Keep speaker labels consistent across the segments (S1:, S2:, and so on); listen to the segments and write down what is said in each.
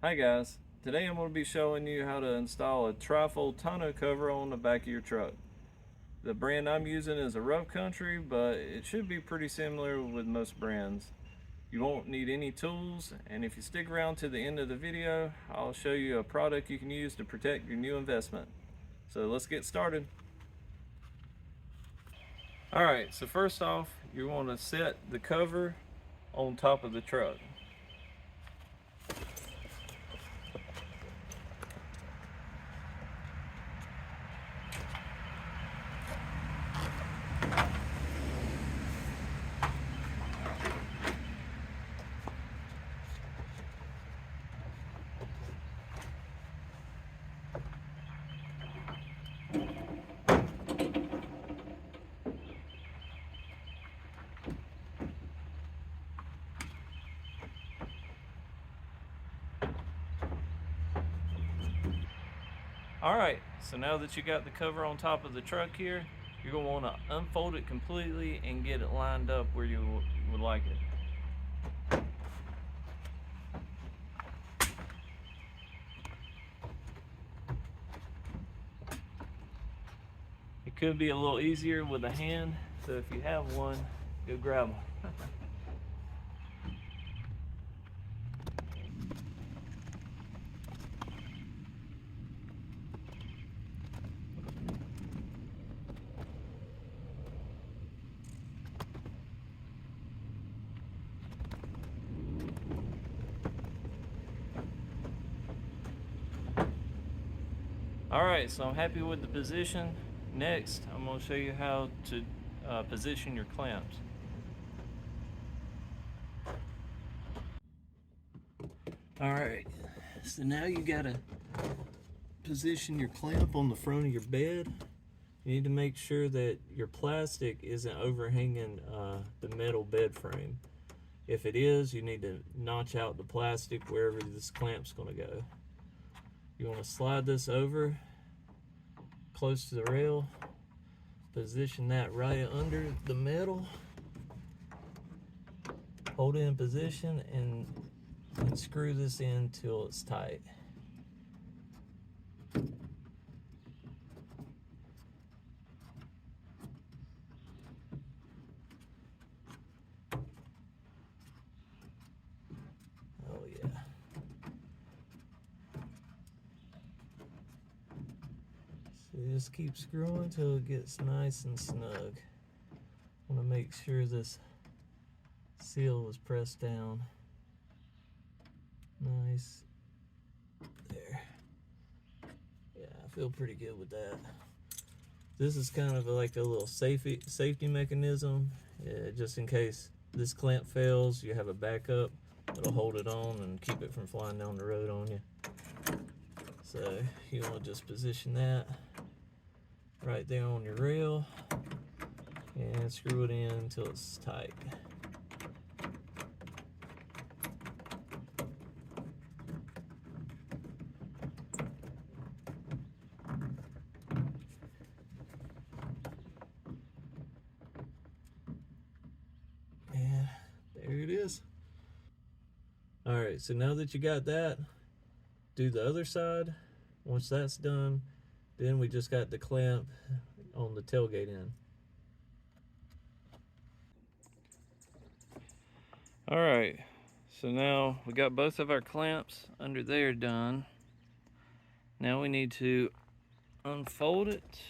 S1: Hi guys, today I'm going to be showing you how to install a trifold tonneau cover on the back of your truck. The brand I'm using is a Rough Country, but it should be pretty similar with most brands. You won't need any tools, and if you stick around to the end of the video, I'll show you a product you can use to protect your new investment. So let's get started. Alright, so first off, you want to set the cover on top of the truck. Alright, so now that you got the cover on top of the truck here, you're going to want to unfold it completely and get it lined up where you would like it. It could be a little easier with a hand, so if you have one, go grab them. Alright, so I'm happy with the position. Next, I'm going to show you how to position your clamps. Alright, so now you got to position your clamp on the front of your bed. You need to make sure that your plastic isn't overhanging the metal bed frame. If it is, you need to notch out the plastic wherever this clamp's going to go. You want to slide this over close to the rail, position that right under the metal, hold it in position, and screw this in till it's tight. Oh yeah. So just keep screwing till it gets nice and snug. I want to make sure this seal is pressed down nice. There. Yeah, I feel pretty good with that. This is kind of like a little safety mechanism, just in case this clamp fails, you have a backup that'll hold it on and keep it from flying down the road on you. So you want to just position that right there on your rail and screw it in until it's tight. And there it is. Alright, so now that you got that, do the other side. Once that's done, then we just got the clamp on the tailgate end. Alright, so now we got both of our clamps under there done. Now we need to unfold it.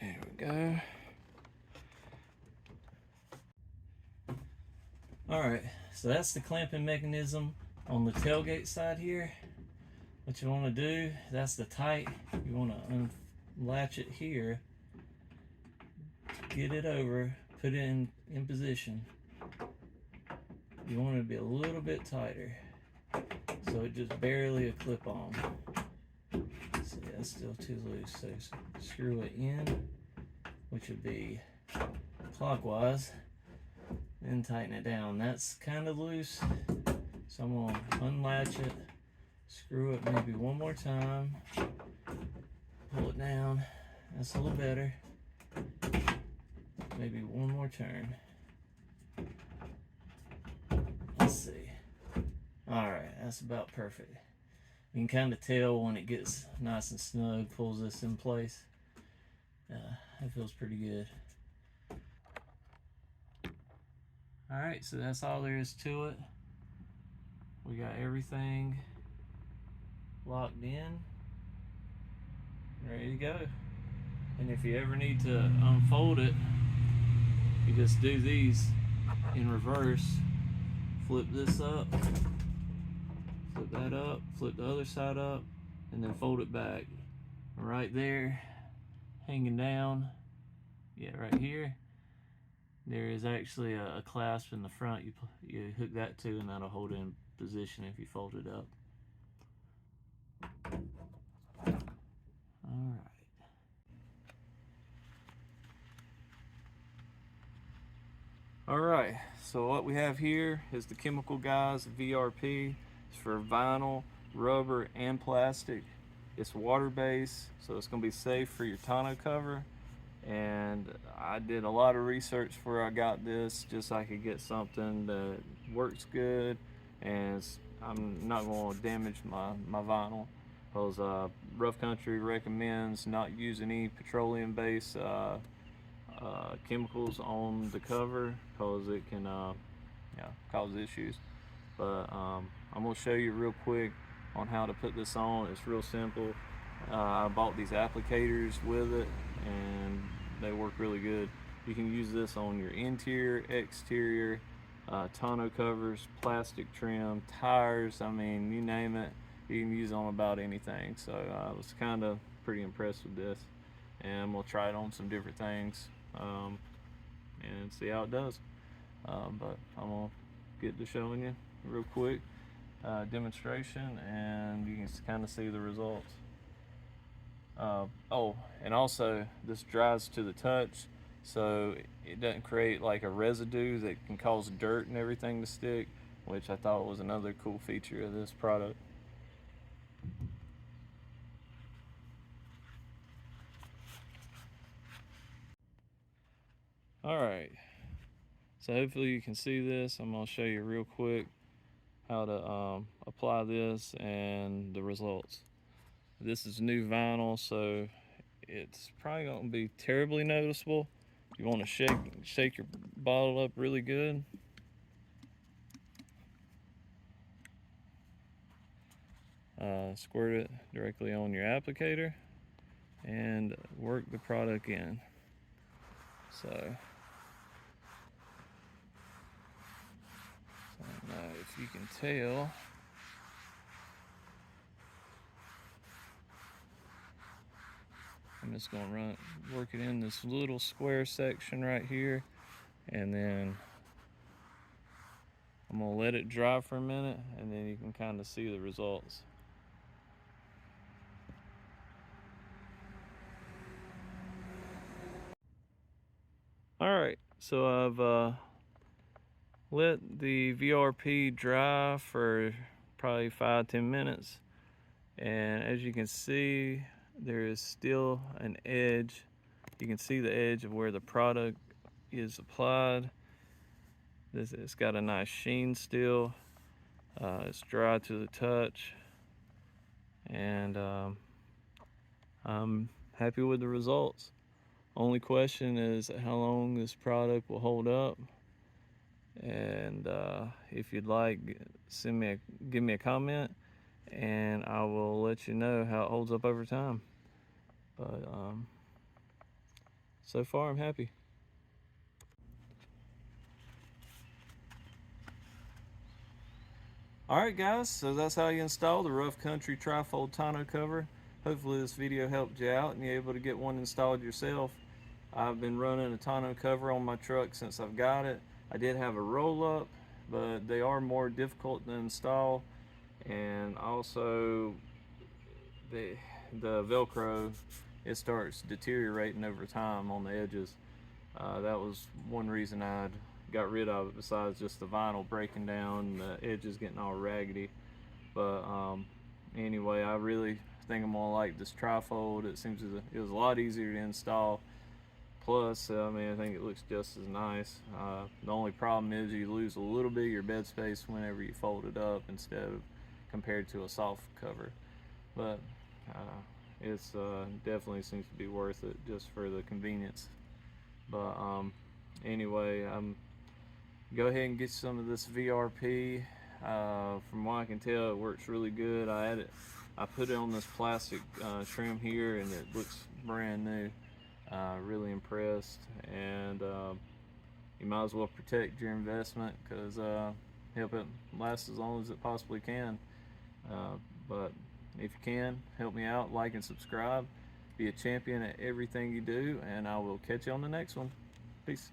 S1: There we go. Alright, so that's the clamping mechanism on the tailgate side here. What you want to do, that's the tight. You want to unlatch it here, get it over, put it in position. You want it to be a little bit tighter, so it just barely a clip on. See, that's still too loose, so screw it in, which would be clockwise, then tighten it down. That's kind of loose, so I'm going to unlatch it, screw it maybe one more time, pull it down. That's a little better. maybe one more turn. Let's see. Alright, that's about perfect. You can kind of tell when it gets nice and snug, pulls this in place. That feels pretty good. Alright, so that's all there is to it. We got everything locked in, ready to go. And if you ever need to unfold it, you just do these in reverse. Flip this up, flip that up, flip the other side up, and then fold it back. Right there, hanging down, yeah, right here, there is actually a clasp in the front. You hook that to, and that'll hold it in position if you fold it up. All right. All right, so what we have here is the chemical guys, VRP. It's for vinyl, rubber, and plastic. It's water-based, so it's gonna be safe for your tonneau cover. And I did a lot of research before I got this, just so I could get something that works good and I'm not going to damage my vinyl, because Rough Country recommends not using any petroleum-based chemicals on the cover, because it can cause issues. But I'm going to show you real quick on how to put this on. It's real simple. I bought these applicators with it and they work really good. You can use this on your interior, exterior, tonneau covers, plastic trim, tires, I mean, you name it, you can use on about anything. So I was kind of pretty impressed with this, and I'm gonna try it on some different things and see how it does. But I'm gonna get to showing you real quick demonstration, and you can kind of see the results. Oh, and also this dries to the touch, so it doesn't create like a residue that can cause dirt and everything to stick, which I thought was another cool feature of this product. Alright, so hopefully you can see this. I'm going to show you real quick how to apply this and the results. This is new vinyl, so it's probably going to be terribly noticeable. You want to shake your bottle up really good. Squirt it directly on your applicator and work the product in. So, I don't know if you can tell. I'm just going to work it in this little square section right here, and then I'm going to let it dry for a minute, and then you can kind of see the results. Alright, so I've let the VRP dry for probably 5-10 minutes, and as you can see, there is still an edge. You can see the edge of where the product is applied. It's got a nice sheen still. It's dry to the touch, and I'm happy with the results. Only question is how long this product will hold up. And if you'd like, give me a comment, and I will let you know how it holds up over time. But so far I'm happy. Alright guys, so that's how you install the Rough Country Trifold tonneau cover. Hopefully this video helped you out and you're able to get one installed yourself. I've been running a tonneau cover on my truck since I've got it. I did have a roll-up, but they are more difficult to install, and also the Velcro, it starts deteriorating over time on the edges. That was one reason I got rid of it, besides just the vinyl breaking down, the edges getting all raggedy. But anyway, I really think I'm gonna like this trifold. It seems it was a lot easier to install. plus, I mean, I think it looks just as nice. The only problem is you lose a little bit of your bed space whenever you fold it up instead of compared to a soft cover. But it's definitely seems to be worth it just for the convenience. But anyway, go ahead and get some of this VRP. From what I can tell, it works really good. I put it on this plastic trim here, and it looks brand new. Really impressed, and you might as well protect your investment because help it last as long as it possibly can. But if you can, help me out, like and subscribe. Be a champion at everything you do, and I will catch you on the next one. Peace.